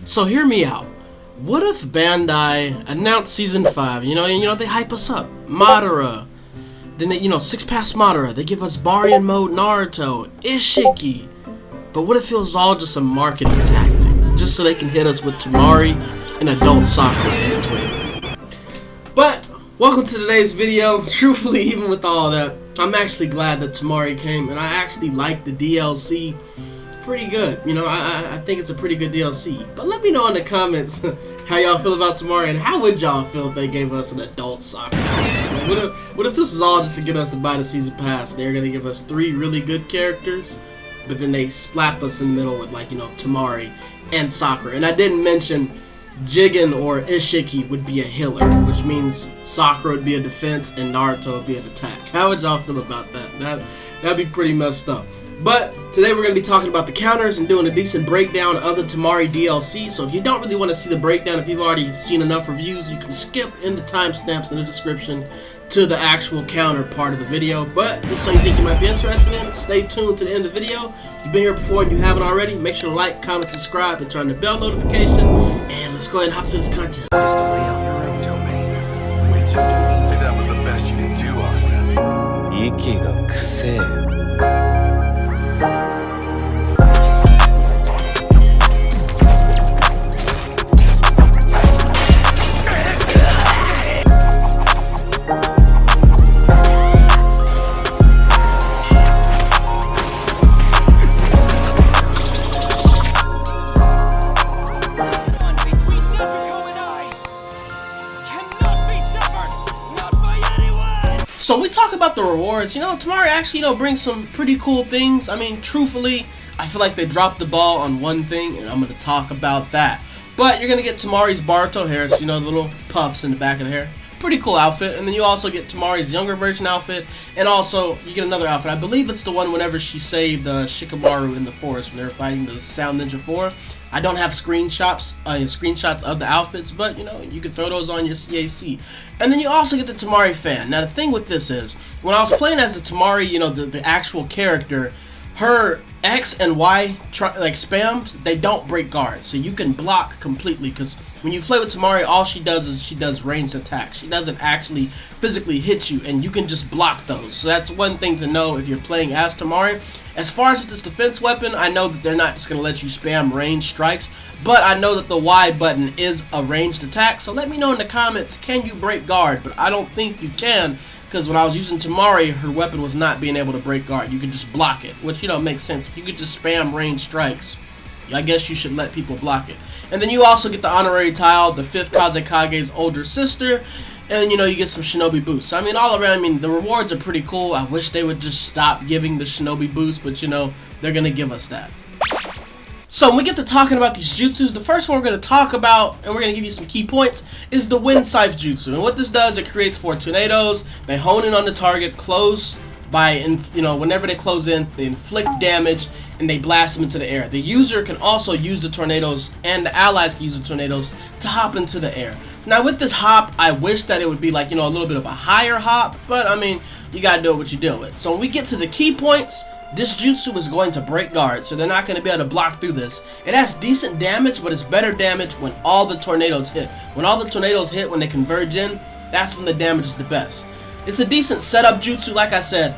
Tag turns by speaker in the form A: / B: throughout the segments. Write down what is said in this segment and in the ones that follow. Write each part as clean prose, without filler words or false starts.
A: So hear me out. What if Bandai announced season 5? You know they hype us up. Madara. Then they, Six Pass Madara. They give us Baryon Mode Naruto, Ishiki. But what if it was all just a marketing tactic, just so they can hit us with Temari and adult Sakura in between? But welcome to today's video. Truthfully, even with all that, I'm actually glad that Temari came, and I actually like the DLC. Pretty good, I think it's a pretty good DLC. But let me know in the comments how y'all feel about Temari, and how would y'all feel if they gave us an adult Sakura? Like, what if this is all just to get us to buy the season pass? They're gonna give us 3 really good characters, but then they slap us in the middle with Temari and Sakura. And I didn't mention Jigen or Ishiki would be a healer, which means Sakura would be a defense and Naruto would be an attack. How would y'all feel about that? That'd be pretty messed up. But today we're going to be talking about the counters and doing a decent breakdown of the Temari DLC. So if you don't really want to see the breakdown, if you've already seen enough reviews, you can skip in the timestamps in the description to the actual counter part of the video. But if this is something you think you might be interested in, stay tuned to the end of the video. If you've been here before and you haven't already, make sure to like, comment, subscribe, and turn the bell notification. And let's go ahead and hop into this content.
B: Just to lay out your own domain. Wait, so that was the best you can do, Austin. 息がくせえ。
A: So we talk about the rewards. Temari actually, brings some pretty cool things. I mean, truthfully, I feel like they dropped the ball on one thing, and I'm going to talk about that. But you're going to get Temari's Boruto hair, so the little puffs in the back of the hair. Pretty cool outfit. And then you also get Temari's younger version outfit, and also you get another outfit. I believe it's the one whenever she saved Shikamaru in the forest when they were fighting the Sound Ninja 4. I don't have screenshots of the outfits, but you can throw those on your CAC. And then you also get the Temari fan. Now the thing with this is, when I was playing as the Temari, the actual character, her X and Y spams, they don't break guards, so you can block completely. Because when you play with Temari, all she does is she does ranged attacks. She doesn't actually physically hit you, and you can just block those. So that's one thing to know if you're playing as Temari. As far as with this defense weapon, I know that they're not just going to let you spam ranged strikes, but I know that the Y button is a ranged attack, so let me know in the comments, can you break guard? But I don't think you can, because when I was using Temari, her weapon was not being able to break guard. You could just block it, which, makes sense. If you could just spam ranged strikes, I guess you should let people block it. And then you also get the honorary tile, the 5th Kazekage's older sister, and you get some Shinobi boosts. I mean, all around, the rewards are pretty cool. I wish they would just stop giving the Shinobi boost, but they're gonna give us that. So when we get to talking about these jutsus, the first one we're gonna talk about, and we're gonna give you some key points, is the Wind Scythe jutsu. And what this does, it creates 4 tornadoes. They hone in on the target close by, whenever they close in, they inflict damage and they blast them into the air. The user can also use the tornadoes, and the allies can use the tornadoes to hop into the air. Now with this hop, I wish that it would be a little bit of a higher hop, but I mean, you gotta do what you deal with. So when we get to the key points, this jutsu is going to break guards, so they're not going to be able to block through this. It has decent damage, but it's better damage when all the tornadoes hit. When all the tornadoes hit, when they converge in, that's when the damage is the best. It's a decent setup jutsu, like I said.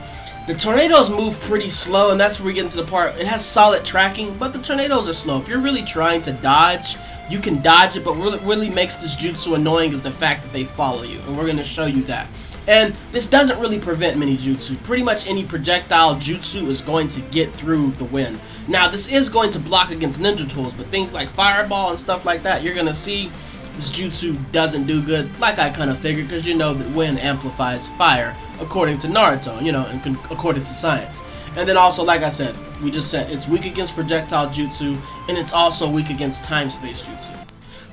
A: The tornadoes move pretty slow, and that's where we get into the part. It has solid tracking, but the tornadoes are slow. If you're really trying to dodge, you can dodge it, but what really makes this jutsu annoying is the fact that they follow you, and we're going to show you that. And this doesn't really prevent many jutsu. Pretty much any projectile jutsu is going to get through the wind. Now, this is going to block against ninja tools, but things like fireball and stuff like that, you're going to see this jutsu doesn't do good, like I kind of figured, because that wind amplifies fire, according to Naruto, and according to science. And then also, like I said, we just said, it's weak against projectile jutsu, and it's also weak against time-space jutsu.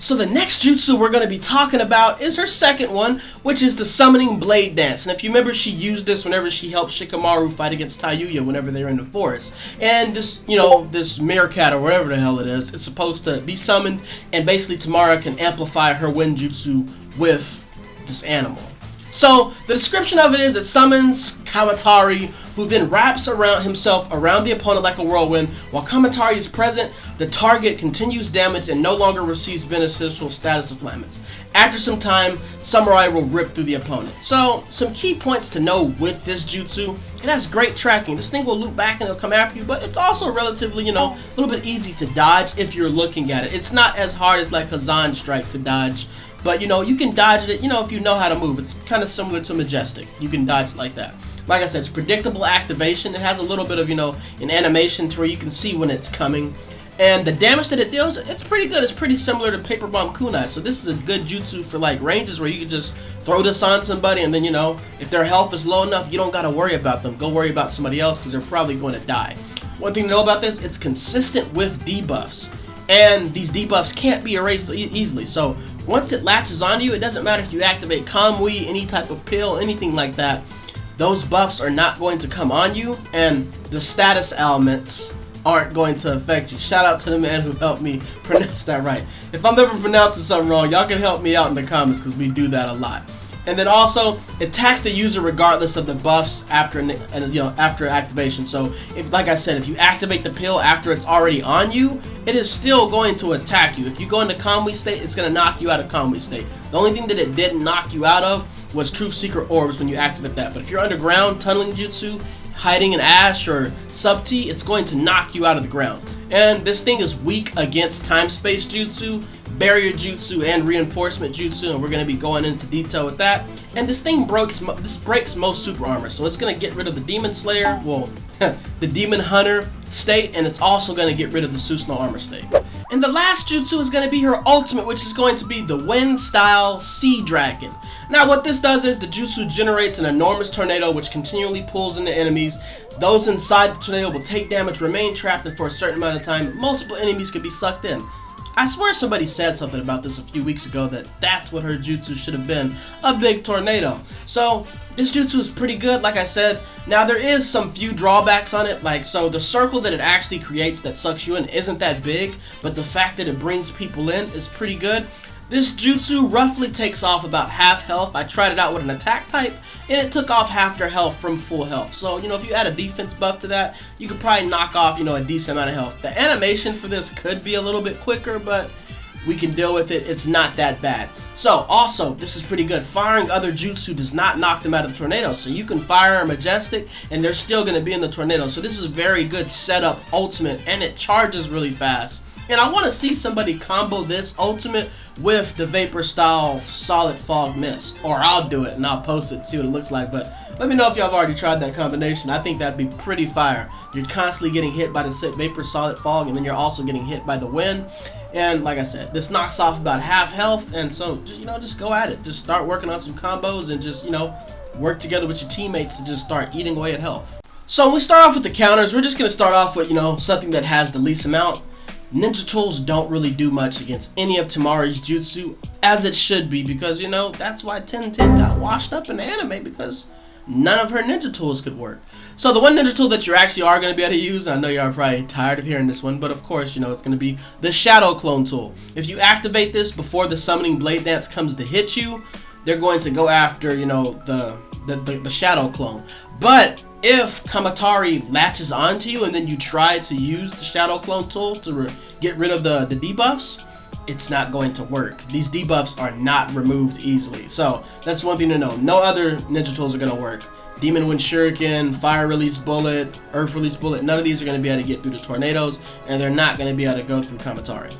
A: So the next jutsu we're going to be talking about is her second one, which is the Summoning Blade Dance. And if you remember, she used this whenever she helped Shikamaru fight against Tayuya whenever they were in the forest. And this, this meerkat or whatever the hell it is supposed to be summoned, and basically Temari can amplify her wind jutsu with this animal. So the description of it is, it summons Kamatari who then wraps around himself around the opponent like a whirlwind. While Kamatari is present, the target continues damage and no longer receives beneficial status afflamments. After some time, Samurai will rip through the opponent. So, some key points to know with this jutsu: it has great tracking. This thing will loop back and it'll come after you, but it's also relatively, you know, a little bit easy to dodge if you're looking at it. It's not as hard as like Hazan Strike to dodge, but you know, you can dodge it, you know, if you know how to move. It's kind of similar to Majestic. You can dodge it like that. Like I said, it's predictable activation. It has a little bit of, you know, an animation to where you can see when it's coming. And the damage that it deals, it's pretty good. It's pretty similar to Paper Bomb Kunai. So this is a good jutsu for like ranges where you can just throw this on somebody and then, you know, if their health is low enough, you don't got to worry about them. Go worry about somebody else because they're probably going to die. One thing to know about this, it's consistent with debuffs. And these debuffs can't be erased easily. So once it latches onto you, it doesn't matter if you activate Kamui, any type of pill, anything like that. Those buffs are not going to come on you, and the status elements aren't going to affect you. Shout out to the man who helped me pronounce that right. If I'm ever pronouncing something wrong, y'all can help me out in the comments because we do that a lot. And then also, it attacks the user regardless of the buffs after, after activation. So, if, like I said, if you activate the pill after it's already on you, it is still going to attack you. If you go into Kamui state, it's going to knock you out of Kamui state. The only thing that it didn't knock you out of was Truth Seeker Orbs when you activate that. But if you're underground, tunneling jutsu, hiding in ash or sub-T, it's going to knock you out of the ground. And this thing is weak against time-space jutsu, barrier jutsu, and reinforcement jutsu, and we're going to be going into detail with that. And this thing breaks most super armor, so it's going to get rid of the Demon Slayer, well, the Demon Hunter state, and it's also going to get rid of the Susanoo armor state. And the last jutsu is going to be her ultimate, which is going to be the Wind-style Sea Dragon. Now what this does is the jutsu generates an enormous tornado which continually pulls into enemies. Those inside the tornado will take damage, remain trapped, and for a certain amount of time, multiple enemies can be sucked in. I swear somebody said something about this a few weeks ago, that that's what her jutsu should have been, a big tornado. So this jutsu is pretty good, like I said. Now there is some few drawbacks on it, like so the circle that it actually creates that sucks you in isn't that big, but the fact that it brings people in is pretty good. This jutsu roughly takes off about half health. I tried it out with an attack type, and it took off half their health from full health. So, you know, if you add a defense buff to that, you could probably knock off, you know, a decent amount of health. The animation for this could be a little bit quicker, but we can deal with it. It's not that bad. So, also, this is pretty good. Firing other jutsu does not knock them out of the tornado. So you can fire a Majestic, and they're still going to be in the tornado. So this is a very good setup ultimate, and it charges really fast. And I want to see somebody combo this ultimate with the Vapor style Solid Fog Mist. Or I'll do it and I'll post it, see what it looks like. But let me know if y'all have already tried that combination. I think that'd be pretty fire. You're constantly getting hit by the Vapor Solid Fog, and then you're also getting hit by the wind. And like I said, this knocks off about half health. And so, just go at it. Just start working on some combos and just, work together with your teammates to just start eating away at health. So when we start off with the counters, we're just going to start off with, something that has the least amount. Ninja tools don't really do much against any of Temari's jutsu, as it should be, because, that's why 1010 got washed up in the anime, because none of her ninja tools could work. So the one ninja tool that you actually are going to be able to use, I know you are probably tired of hearing this one, but of course, it's going to be the Shadow Clone tool. If you activate this before the Summoning Blade Dance comes to hit you, they're going to go after, the Shadow Clone. But if Kamatari latches onto you and then you try to use the Shadow Clone tool to get rid of the debuffs, it's not going to work. These debuffs are not removed easily. So that's one thing to know. No other ninja tools are going to work. Demon Wind Shuriken, Fire Release Bullet, Earth Release Bullet, none of these are going to be able to get through the tornadoes, and they're not going to be able to go through Kamatari.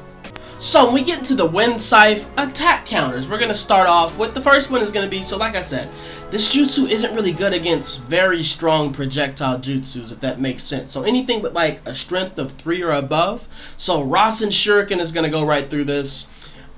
A: So when we get to the Wind Scythe attack counters, we're going to start off with the first one is going to be, so like I said, this jutsu isn't really good against very strong projectile jutsus, if that makes sense. So anything with like a strength of 3 or above. So Rasen Shuriken is going to go right through this.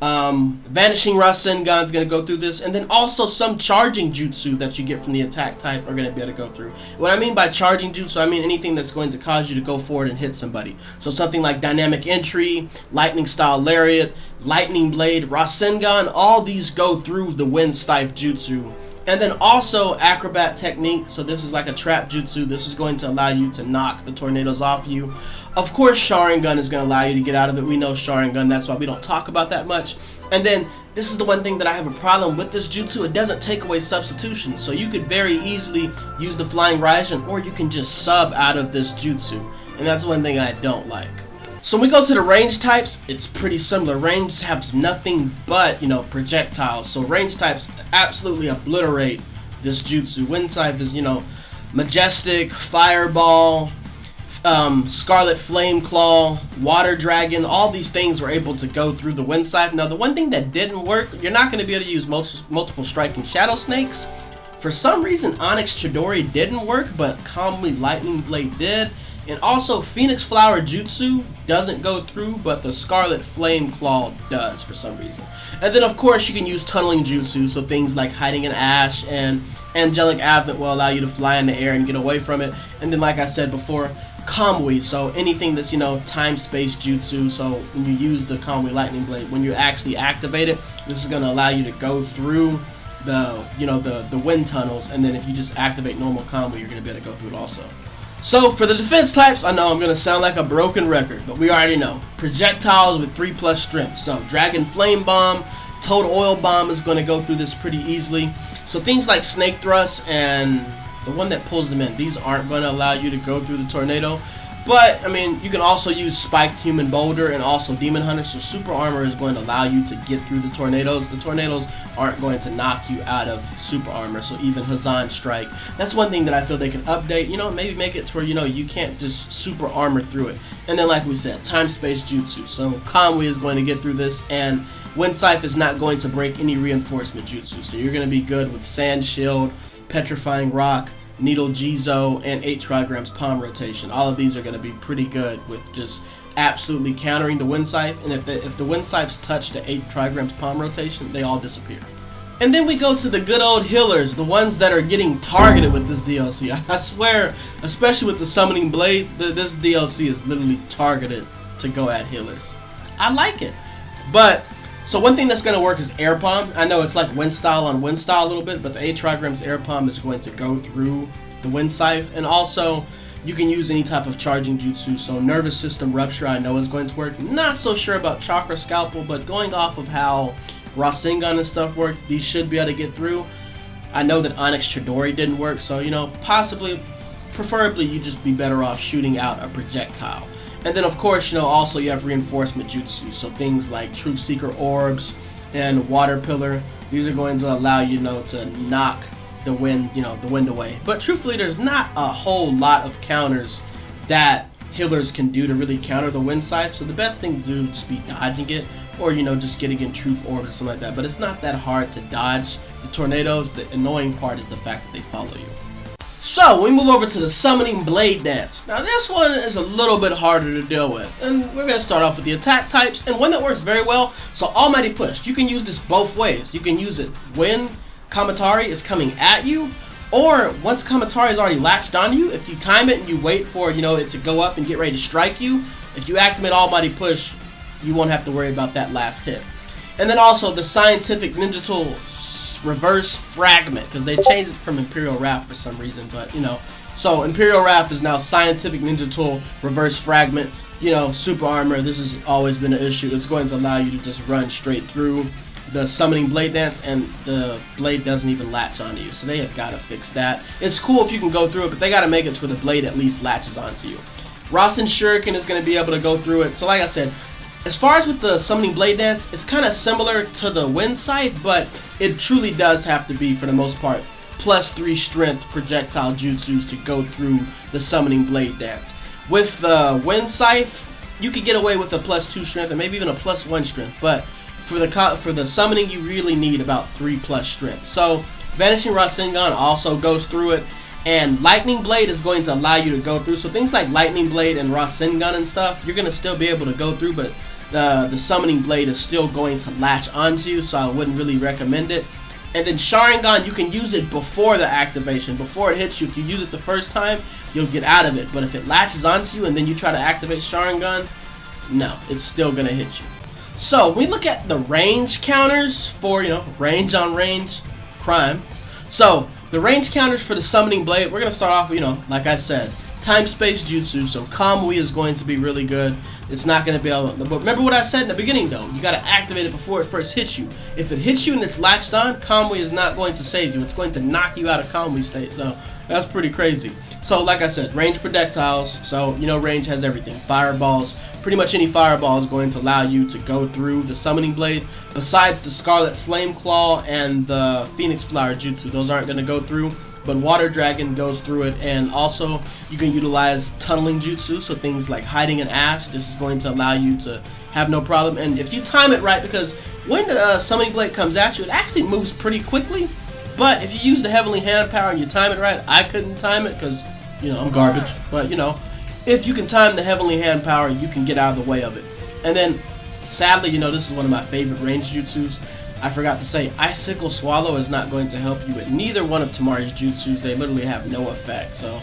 A: Vanishing Rasengan is going to go through this, and then also some charging jutsu that you get from the attack type are going to be able to go through. What I mean by charging jutsu, I mean anything that's going to cause you to go forward and hit somebody. So something like Dynamic Entry, Lightning Style Lariat, Lightning Blade, Rasengan, all these go through the Wind Scythe jutsu. And then also acrobat technique, so this is like a trap jutsu. This is going to allow you to knock the tornadoes off you. Of course, Sharingan is going to allow you to get out of it. We know Sharingan, that's why we don't talk about that much. And then this is the one thing that I have a problem with this jutsu. It doesn't take away substitutions, so you could very easily use the flying Raijin, or you can just sub out of this jutsu. And that's one thing I don't like. So when we go to the range types, it's pretty similar. Range have nothing but, you know, projectiles. So range types absolutely obliterate this jutsu. Wind Scythe is, you know, Majestic, Fireball, Scarlet Flame Claw, Water Dragon. All these things were able to go through the Wind Scythe. Now the one thing that didn't work, you're not going to be able to use multiple striking Shadow Snakes. For some reason, Onyx Chidori didn't work, but Kamui Lightning Blade did. And also, Phoenix Flower Jutsu doesn't go through, but the Scarlet Flame Claw does for some reason. And then, of course, you can use Tunneling Jutsu, so things like Hiding in Ash and Angelic Advent will allow you to fly in the air and get away from it. And then, like I said before, Kamui, so anything that's, you know, Time-Space Jutsu, so when you use the Kamui Lightning Blade, when you actually activate it, this is going to allow you to go through the, you know, the wind tunnels, and then if you just activate normal Kamui, you're going to be able to go through it also. So for the defense types, I know I'm going to sound like a broken record, but we already know. Projectiles with 3+ strength. So Dragon Flame Bomb, Toad Oil Bomb is going to go through this pretty easily. So things like Snake Thrust and the one that pulls them in, these aren't going to allow you to go through the tornado. But, I mean, you can also use Spiked Human Boulder and also Demon Hunter, so Super Armor is going to allow you to get through the tornadoes. The tornadoes aren't going to knock you out of Super Armor, so even Hazan Strike. That's one thing that I feel they can update, you know, maybe make it to where, you know, you can't just Super Armor through it. And then, like we said, Time-Space Jutsu, so Kamui is going to get through this, and Wind Scythe is not going to break any Reinforcement Jutsu, so you're going to be good with Sand Shield, Petrifying Rock, Needle Jizo, and 8 trigrams palm rotation. All of these are going to be pretty good with just absolutely countering the Wind Scythe, and if the Wind Scythes touch the 8 trigrams palm rotation, they all disappear. And then we go to the good old healers, the ones that are getting targeted with this DLC. I swear, especially with the Summoning Blade, this DLC is literally targeted to go at healers. I like it. But so one thing that's going to work is Air Palm. I know it's like Wind Style on Wind Style a little bit, but the 8 trigrams Air Palm is going to go through the Wind Scythe. And also, you can use any type of charging jutsu. So Nervous System Rupture I know is going to work. Not so sure about Chakra Scalpel, but going off of how Rasengan and stuff work, these should be able to get through. I know that Onyx Chidori didn't work, so, you know, possibly, preferably, you just be better off shooting out a projectile. And then, of course, you know, also you have Reinforcement Jutsu, so things like Truth Seeker Orbs and Water Pillar. These are going to allow you know, to knock the wind, you know, the wind away. But truthfully, there's not a whole lot of counters that healers can do to really counter the Wind Scythe. So the best thing to do is just be dodging it, or, you know, just getting in Truth Orbs or something like that. But it's not that hard to dodge the tornadoes. The annoying part is the fact that they follow you. So, we move over to the Summoning Blade Dance. Now, this one is a little bit harder to deal with. And we're going to start off with the attack types, and one that works very well. So, Almighty Push. You can use this both ways. You can use it when Kamatari is coming at you, or once Kamatari is already latched on you, if you time it and you wait for, you know, it to go up and get ready to strike you, if you activate Almighty Push, you won't have to worry about that last hit. And then also the Scientific Ninja Tool Reverse Fragment, because they changed it from Imperial Wrath for some reason, but, you know, so Imperial Wrath is now Scientific Ninja Tool Reverse Fragment. You know, Super Armor, this has always been an issue. It's going to allow you to just run straight through the Summoning Blade Dance, and the blade doesn't even latch onto you, so they have got to fix that. It's cool if you can go through it, but they got to make it so the blade at least latches onto you. Rasen Shuriken is going to be able to go through it. So like I said, as far as with the Summoning Blade Dance, it's kind of similar to the Wind Scythe, but it truly does have to be, for the most part, +3 strength projectile jutsus to go through the Summoning Blade Dance. With the Wind Scythe, you could get away with a +2 strength and maybe even a +1 strength, but for the summoning, you really need about 3+ strength. So Vanishing Rasengan also goes through it, and Lightning Blade is going to allow you to go through. So things like Lightning Blade and Rasengan and stuff, you're going to still be able to go through, but the Summoning Blade is still going to latch onto you, so I wouldn't really recommend it. And then Sharingan, you can use it before the activation, before it hits you. If you use it the first time, you'll get out of it. But if it latches onto you and then you try to activate Sharingan, no, it's still going to hit you. So we look at the range counters for, you know, range on range crime. So, the range counters for the Summoning Blade, we're going to start off, you know, like I said, Time Space Jutsu. So, Kamui is going to be really good. It's not going to be able to, but remember what I said in the beginning though, you got to activate it before it first hits you. If it hits you and it's latched on, Kamui is not going to save you. It's going to knock you out of Kamui state. So, that's pretty crazy. So, like I said, range projectiles. So, you know, range has everything. Fireballs. Pretty much any fireball is going to allow you to go through the Summoning Blade. Besides the Scarlet Flame Claw and the Phoenix Flower Jutsu. Those aren't going to go through. But Water Dragon goes through it. And also, you can utilize Tunneling Jutsu. So, things like hiding in ash. This is going to allow you to have no problem. And if you time it right, because when the Summoning Blade comes at you, it actually moves pretty quickly. But if you use the Heavenly Hand Power and you time it right, I couldn't time it because, you know, I'm garbage. But, you know, if you can time the Heavenly Hand Power, you can get out of the way of it. And then, sadly, you know, this is one of my favorite range jutsus. I forgot to say, Icicle Swallow is not going to help you with neither one of Temari's jutsus. They literally have no effect, so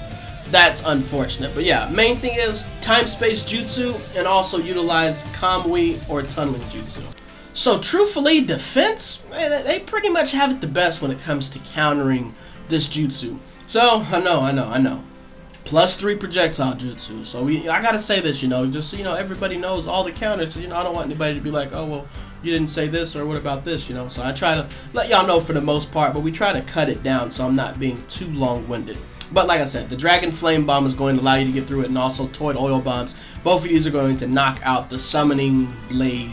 A: that's unfortunate. But yeah, main thing is Time Space Jutsu and also utilize Kamui or Tunneling Jutsu. So truthfully, defense, they pretty much have it the best when it comes to countering this jutsu. So, I know. +3 projectile jutsu. So I gotta say this, you know, just so you know, everybody knows all the counters. So, you know, I don't want anybody to be like, oh well, you didn't say this, or what about this, you know. So I try to let y'all know for the most part, but we try to cut it down so I'm not being too long-winded. But like I said, the Dragon Flame Bomb is going to allow you to get through it, and also Toad Oil Bombs. Both of these are going to knock out the Summoning Blade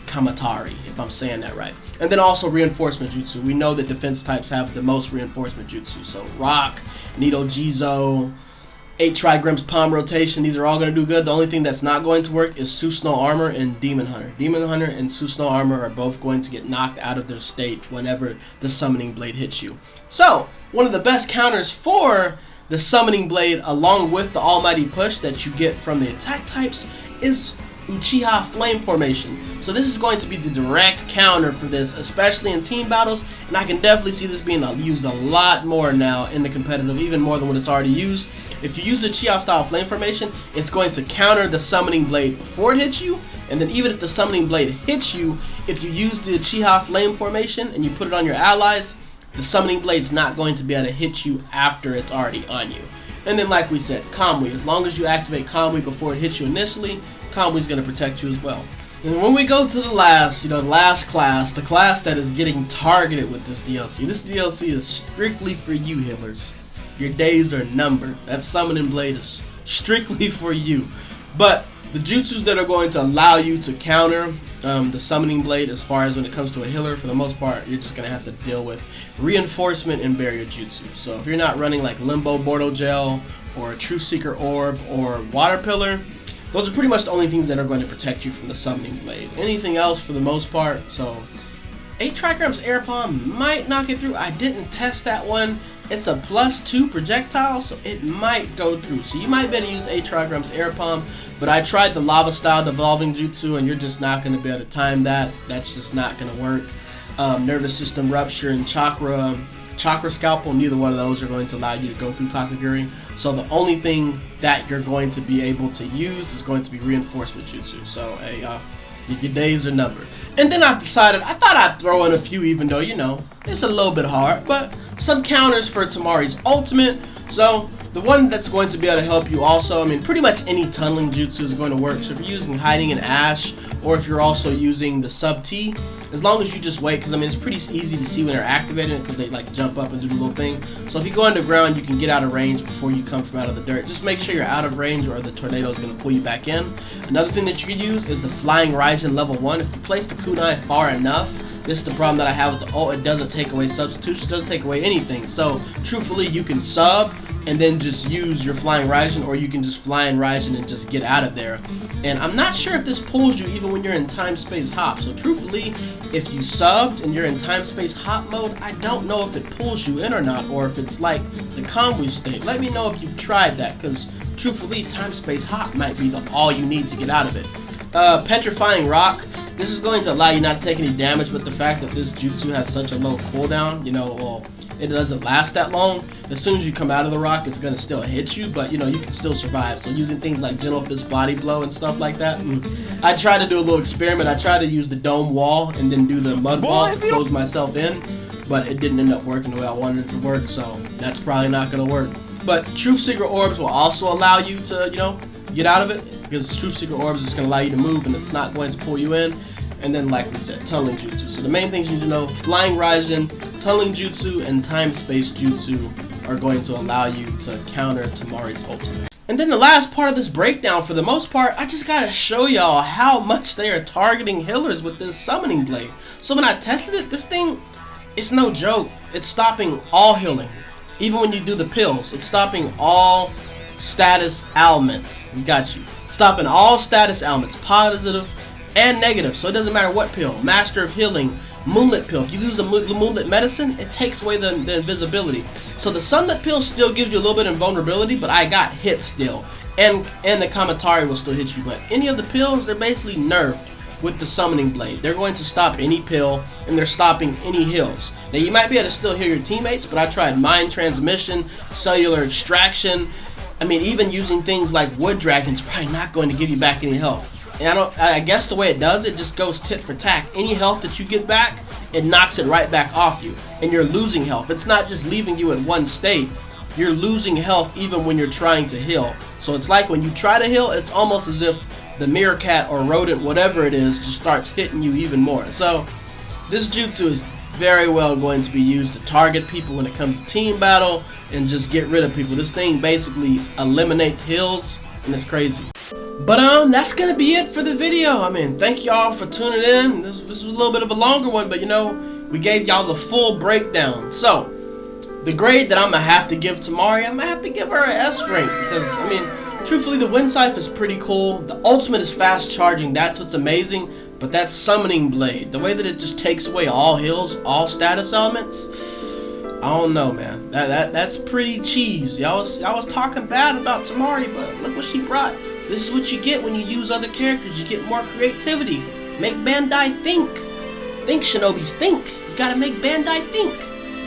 A: Kamatari, if I'm saying that right. And then also Reinforcement Jutsu. We know that defense types have the most Reinforcement Jutsu. So Rock, Nido Jizo, 8 Trigrams Palm Rotation, these are all going to do good. The only thing that's not going to work is Susanoo Armor and Demon Hunter. Demon Hunter and Susanoo Armor are both going to get knocked out of their state whenever the Summoning Blade hits you. So, one of the best counters for the Summoning Blade, along with the Almighty Push that you get from the attack types, is Uchiha Flame Formation. So this is going to be the direct counter for this, especially in team battles, and I can definitely see this being used a lot more now in the competitive, even more than what it's already used. If you use the Uchiha style Flame Formation, it's going to counter the Summoning Blade before it hits you, and then even if the Summoning Blade hits you, if you use the Uchiha Flame Formation and you put it on your allies, the Summoning Blade's not going to be able to hit you after it's already on you. And then like we said, Kamui, as long as you activate Kamui before it hits you initially, Kamui's going to protect you as well. And when we go to the last, you know, the last class, the class that is getting targeted with this DLC. This DLC is strictly for you healers. Your days are numbered. That Summoning Blade is strictly for you. But the jutsus that are going to allow you to counter the Summoning Blade, as far as when it comes to a healer, for the most part, you're just going to have to deal with Reinforcement and Barrier Jutsu. So if you're not running like Limbo Bordo Gel or True Seeker Orb or Water Pillar, those are pretty much the only things that are going to protect you from the Summoning Blade. Anything else, for the most part, so 8 Trigrams Air Palm might knock it through. I didn't test that one. It's a +2 projectile, so it might go through. So you might be able to use 8 Trigrams Air Palm, but I tried the Lava Style Devolving Jutsu, and you're just not going to be able to time that. That's just not going to work. Nervous System Rupture and Chakra Scalpel, neither one of those are going to allow you to go through Kakaguri. So the only thing that you're going to be able to use is going to be Reinforcement Jutsu. So hey, your days are numbered. And then I decided, I thought I'd throw in a few, even though, you know, it's a little bit hard, but some counters for Temari's Ultimate. So the one that's going to be able to help you also, I mean, pretty much any tunneling jutsu is going to work. So if you're using Hiding in Ash, or if you're also using the Sub T, as long as you just wait, because I mean, it's pretty easy to see when they're activated, because they like jump up and do the little thing. So if you go underground, you can get out of range before you come from out of the dirt. Just make sure you're out of range, or the tornado is going to pull you back in. Another thing that you could use is the Flying Raijin level 1. If you place the kunai far enough, this is the problem that I have with the ult. It doesn't take away substitutions, it doesn't take away anything. So truthfully, you can sub and then just use your Flying Raijin, or you can just Flying Raijin and just get out of there. And I'm not sure if this pulls you even when you're in time space hop. So truthfully, if you subbed and you're in time space hop mode, I don't know if it pulls you in or not, or if it's like the Kamui state. Let me know if you've tried that, because truthfully, time space hop might be all you need to get out of it. Petrifying Rock. This is going to allow you not to take any damage, but the fact that this jutsu has such a low cooldown, you know, well, it doesn't last that long. As soon as you come out of the rock, it's going to still hit you, but, you know, you can still survive. So using things like Gentle Fist Body Blow and stuff like that. I tried to do a little experiment. I tried to use the dome wall and then do the mud wall to close myself in. but it didn't end up working the way I wanted it to work, so that's probably not going to work. But Truth Seeker Orbs will also allow you to, you know, get out of it, because Truth Seeker Orbs is going to allow you to move and it's not going to pull you in. And then, like we said, Tunneling Jutsu. So the main things you need to know, Flying Raijin, Tunneling Jutsu, and Time Space Jutsu are going to allow you to counter Temari's ultimate. And then the last part of this breakdown, for the most part, I just gotta show y'all how much they are targeting healers with this Summoning Blade. So when I tested it, this thing, it's no joke. It's stopping all healing. Even when you do the pills, it's stopping all status ailments. We got you. Stopping all status ailments, positive and negative. So it doesn't matter what pill. Master of Healing, Moonlit Pill. If you use the Moonlit Medicine, it takes away the invisibility. So the Sunlit Pill still gives you a little bit of invulnerability, but I got hit still. And the Kamatari will still hit you. But any of the pills, they're basically nerfed with the Summoning Blade. They're going to stop any pill, and they're stopping any heals. Now you might be able to still heal your teammates, but I tried Mind Transmission, Cellular Extraction. I mean, even using things like Wood Dragon's probably not going to give you back any health. And I guess the way it does it just goes tit for tat. Any health that you get back, it knocks it right back off you. And you're losing health. It's not just leaving you at one state. You're losing health even when you're trying to heal. So it's like when you try to heal, it's almost as if the meerkat or rodent, whatever it is, just starts hitting you even more. So this jutsu is very well going to be used to target people when it comes to team battle and just get rid of people. This thing basically eliminates heals, and it's crazy. But that's gonna be it for the video. I mean, thank y'all for tuning in. This was a little bit of a longer one, but you know, we gave y'all the full breakdown. So the grade that I'm gonna have to give Temari, I'm gonna have to give her an S rank, because I mean, truthfully, the Wind Scythe is pretty cool. The ultimate is fast charging. That's what's amazing. But that Summoning Blade, the way that it just takes away all heals, all status elements, I don't know, man. That's pretty cheese. Y'all was talking bad about Temari, but look what she brought. This is what you get when you use other characters. You get more creativity. Make Bandai think. Think, Shinobis, think. You gotta make Bandai think.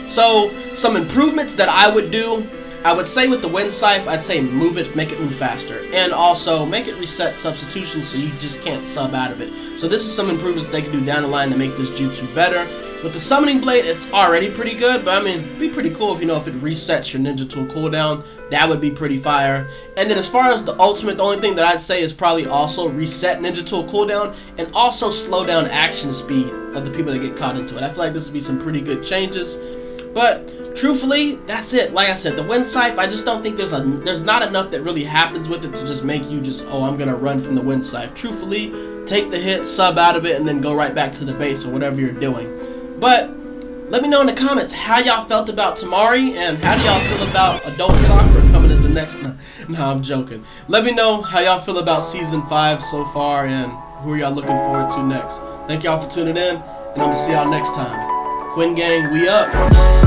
A: So, some improvements that I would do, I would say with the Wind Scythe, I'd say move it, make it move faster. And also, make it reset substitution so you just can't sub out of it. So this is some improvements they can do down the line to make this jutsu better. With the Summoning Blade, it's already pretty good, but I mean, it'd be pretty cool if, you know, if it resets your ninja tool cooldown. That would be pretty fire. And then as far as the ultimate, the only thing that I'd say is probably also reset ninja tool cooldown and also slow down action speed of the people that get caught into it. I feel like this would be some pretty good changes. But truthfully, that's it. Like I said, the Wind Scythe, I just don't think there's not enough that really happens with it to just make you just, oh, I'm gonna run from the Wind Scythe. Truthfully, take the hit, sub out of it, and then go right back to the base or whatever you're doing. But let me know in the comments how y'all felt about Temari, and how do y'all feel about Adult Soccer coming as the next. No, I'm joking. Let me know how y'all feel about Season 5 so far, and who are y'all looking forward to next. Thank y'all for tuning in, and I'm gonna see y'all next time. Quinn Gang, we up.